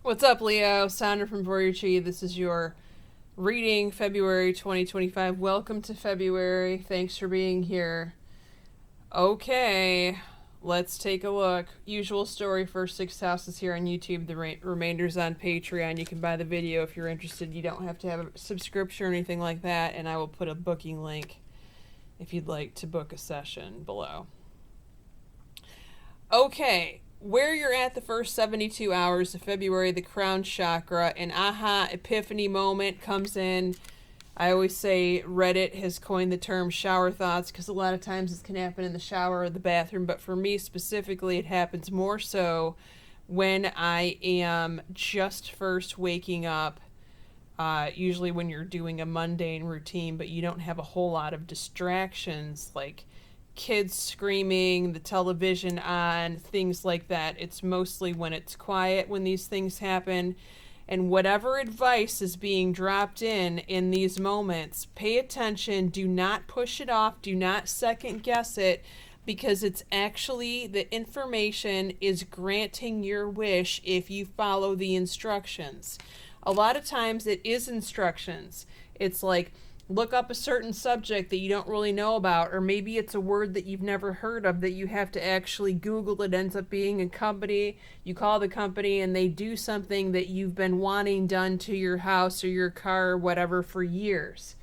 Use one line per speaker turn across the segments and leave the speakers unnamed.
What's up, Leo? Sondra from For Your Chi. This is your reading, February 2025. Welcome to February. Thanks for being here. Okay, let's take a look. Usual story, first 6 houses here on YouTube. The remainder's on Patreon. You can buy the video if you're interested. You don't have to have a subscription or anything like that. And I will put a booking link if you'd like to book a session below. Okay. Where you're at the first 72 hours of February, the crown chakra, an aha epiphany moment comes in. I always say Reddit has coined the term shower thoughts because a lot of times this can happen in the shower or the bathroom, but for me specifically, it happens more so when I am just first waking up, usually when you're doing a mundane routine, but you don't have a whole lot of distractions like kids screaming, the television on, things like that. It's mostly when it's quiet when these things happen. And whatever advice is being dropped in these moments, pay attention. Do not push it off. Do not second guess it, because it's actually the information is granting your wish if you follow the instructions. A lot of times it is instructions. It's like, look up a certain subject that you don't really know about, or maybe it's a word that you've never heard of that you have to actually Google. It ends up being a company. You call the company and they do something that you've been wanting done to your house or your car or whatever for years.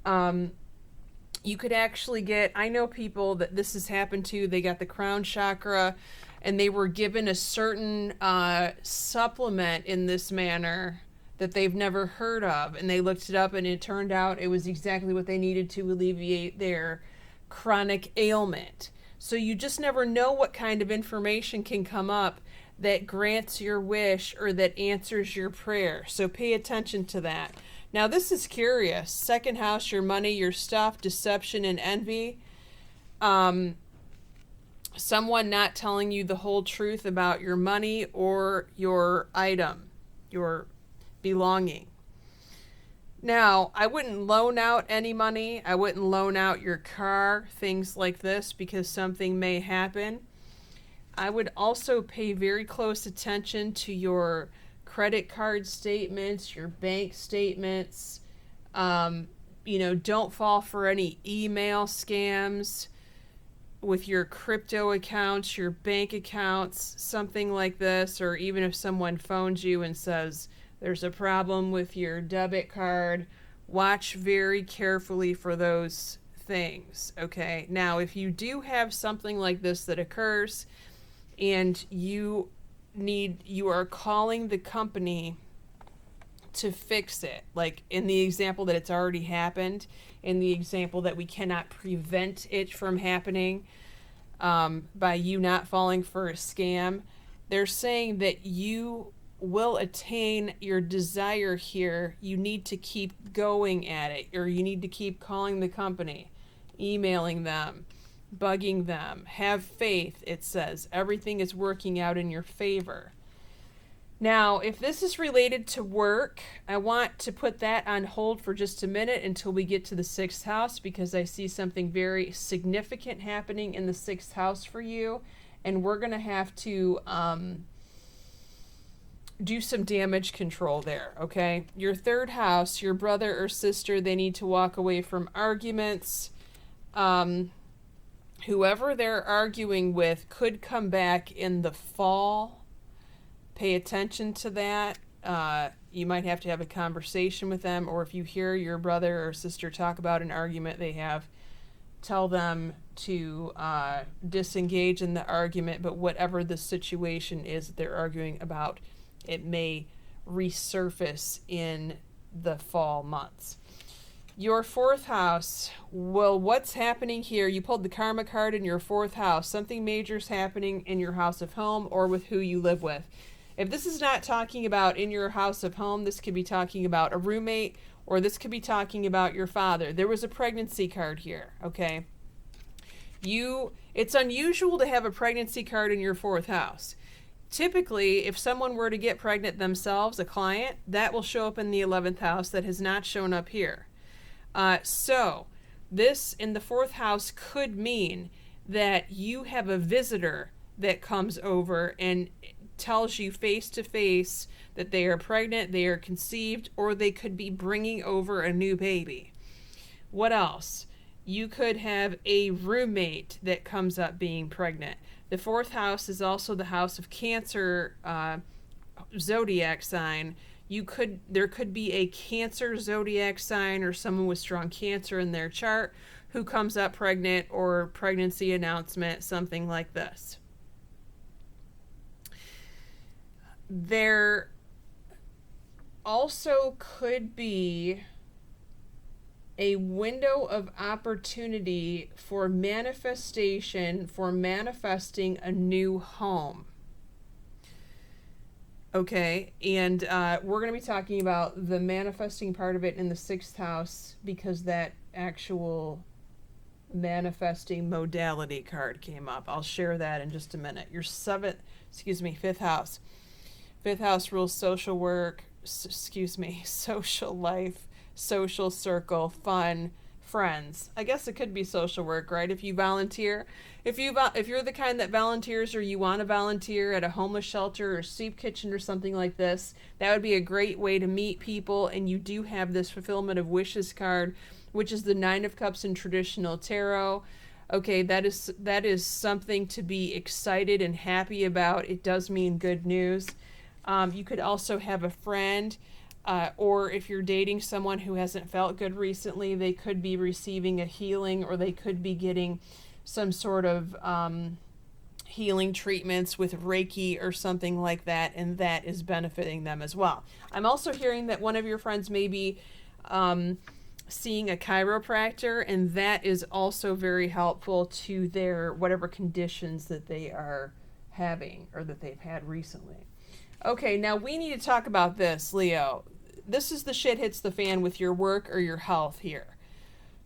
You could actually get, I know people that this has happened to, they got the crown chakra and they were given a certain supplement in this manner that they've never heard of, and they looked it up and it turned out it was exactly what they needed to alleviate their chronic ailment. So you just never know what kind of information can come up that grants your wish or that answers your prayer. So pay attention to that. Now this is curious. Second house, your money, your stuff, deception and envy. Someone not telling you the whole truth about your money or your item, your belonging. Now, I wouldn't loan out any money. I wouldn't loan out your car, things like this, because something may happen. I would also pay very close attention to your credit card statements, your bank statements. Don't fall for any email scams with your crypto accounts, your bank accounts, something like this, or even if someone phones you and says, there's a problem with your debit card, watch very carefully for those things, okay? Now, if you do have something like this that occurs and you are calling the company to fix it, like in the example that it's already happened, in the example that we cannot prevent it from happening by you not falling for a scam, they're saying that you will attain your desire here. You need to keep going at it, or you need to keep calling the company, emailing them, bugging them. Have faith, it says. Everything is working out in your favor. Now, if this is related to work, I want to put that on hold for just a minute until we get to the 6th house, because I see something very significant happening in the 6th house for you, and we're going to have to do some damage control there, okay? Your 3rd house, your brother or sister, they need to walk away from arguments. Whoever they're arguing with could come back in the fall. Pay attention to that. You might have to have a conversation with them, or if you hear your brother or sister talk about an argument they have, tell them to disengage in the argument, but whatever the situation is that they're arguing about, it may resurface in the fall months. Your 4th house, well, what's happening here? You pulled the karma card in your 4th house. Something major is happening in your house of home or with who you live with. If this is not talking about in your house of home, this could be talking about a roommate, or this could be talking about your father. There was a pregnancy card here, okay? It's unusual to have a pregnancy card in your 4th house. Typically, if someone were to get pregnant themselves, a client, that will show up in the 11th house. That has not shown up here. So this in the 4th house could mean that you have a visitor that comes over and tells you face to face that they are pregnant, they are conceived, or they could be bringing over a new baby. What else? You could have a roommate that comes up being pregnant. The fourth house is also the house of Cancer zodiac sign. There could be a Cancer zodiac sign or someone with strong Cancer in their chart who comes up pregnant, or pregnancy announcement, something like this. There also could be a window of opportunity for manifestation, for manifesting a new home. Okay, and we're going to be talking about the manifesting part of it in the 6th house, because that actual manifesting modality card came up. I'll share that in just a minute. Your 5th house. 5th house rules social work, social life, social circle, fun, friends. I guess it could be social work, right? If you volunteer, if you're the kind that volunteers, or you want to volunteer at a homeless shelter or soup kitchen or something like this, that would be a great way to meet people. And you do have this fulfillment of wishes card, which is the 9 of Cups in traditional tarot. Okay, that is something to be excited and happy about. It does mean good news. You could also have a friend, or if you're dating someone who hasn't felt good recently, they could be receiving a healing, or they could be getting some sort of healing treatments with Reiki or something like that, and that is benefiting them as well. I'm also hearing that one of your friends may be seeing a chiropractor, and that is also very helpful to their whatever conditions that they are having or that they've had recently. Okay, now we need to talk about this, Leo. This is the shit hits the fan with your work or your health here.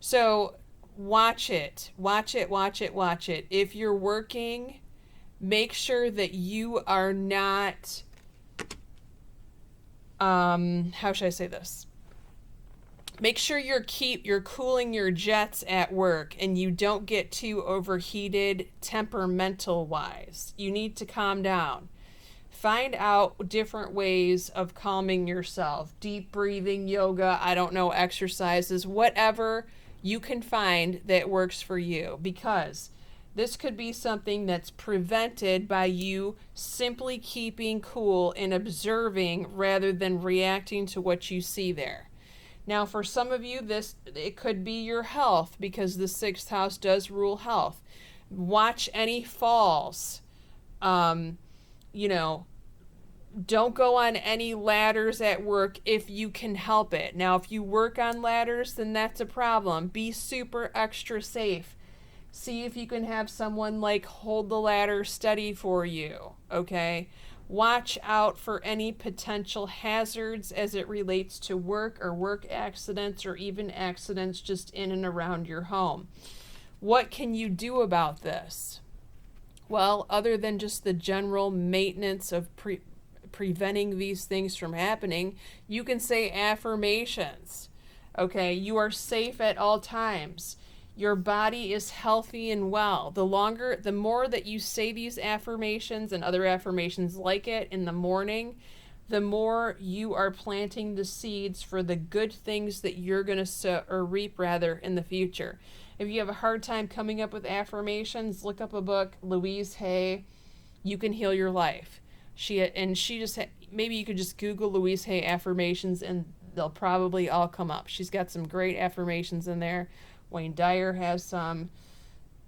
So watch it. If you're working, make sure that you are not, how should I say this? Make sure you're cooling your jets at work, and you don't get too overheated temperamental wise. You need to calm down. Find out different ways of calming yourself. Deep breathing, yoga, exercises, whatever you can find that works for you, because this could be something that's prevented by you simply keeping cool and observing rather than reacting to what you see there. Now, for some of you, it could be your health, because the 6th house does rule health. Watch any falls. Don't go on any ladders at work if you can help it. Now, if you work on ladders, then that's a problem. Be super extra safe. See if you can have someone hold the ladder steady for you, okay? Watch out for any potential hazards as it relates to work or work accidents, or even accidents just in and around your home. What can you do about this? Well, other than just the general maintenance of preventing these things from happening, you can say affirmations. Okay, you are safe at all times. Your body is healthy and well. The more that you say these affirmations and other affirmations like it in the morning, the more you are planting the seeds for the good things that you're going to sow or reap rather in the future. If you have a hard time coming up with affirmations, look up a book, Louise Hay, You Can Heal Your Life. Maybe you could just Google Louise Hay affirmations, and they'll probably all come up. She's got some great affirmations in there. Wayne Dyer has some.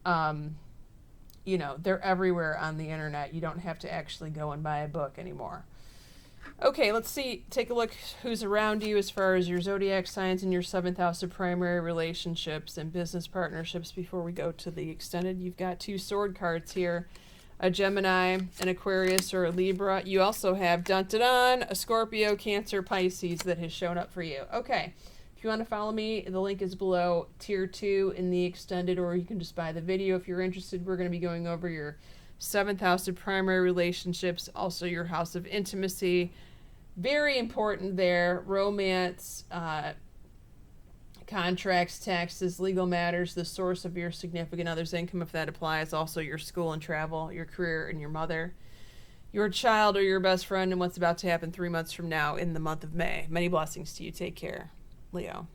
They're everywhere on the internet. You don't have to actually go and buy a book anymore. Okay, let's see. Take a look who's around you as far as your zodiac signs and your 7th house of primary relationships and business partnerships before we go to the extended. You've got 2 sword cards here. A Gemini, an Aquarius, or a Libra. You also have, dun-dun-dun, a Scorpio, Cancer, Pisces that has shown up for you. Okay, if you want to follow me, the link is below, tier 2 in the extended, or you can just buy the video if you're interested. We're going to be going over your 7th house of primary relationships, also your house of intimacy. Very important there. Romance, contracts, taxes, legal matters, the source of your significant other's income, if that applies, also your school and travel, your career, and your mother. your child or your best friend and what's about to happen 3 months from now in the month of May. Many blessings to you. Take care, Leo.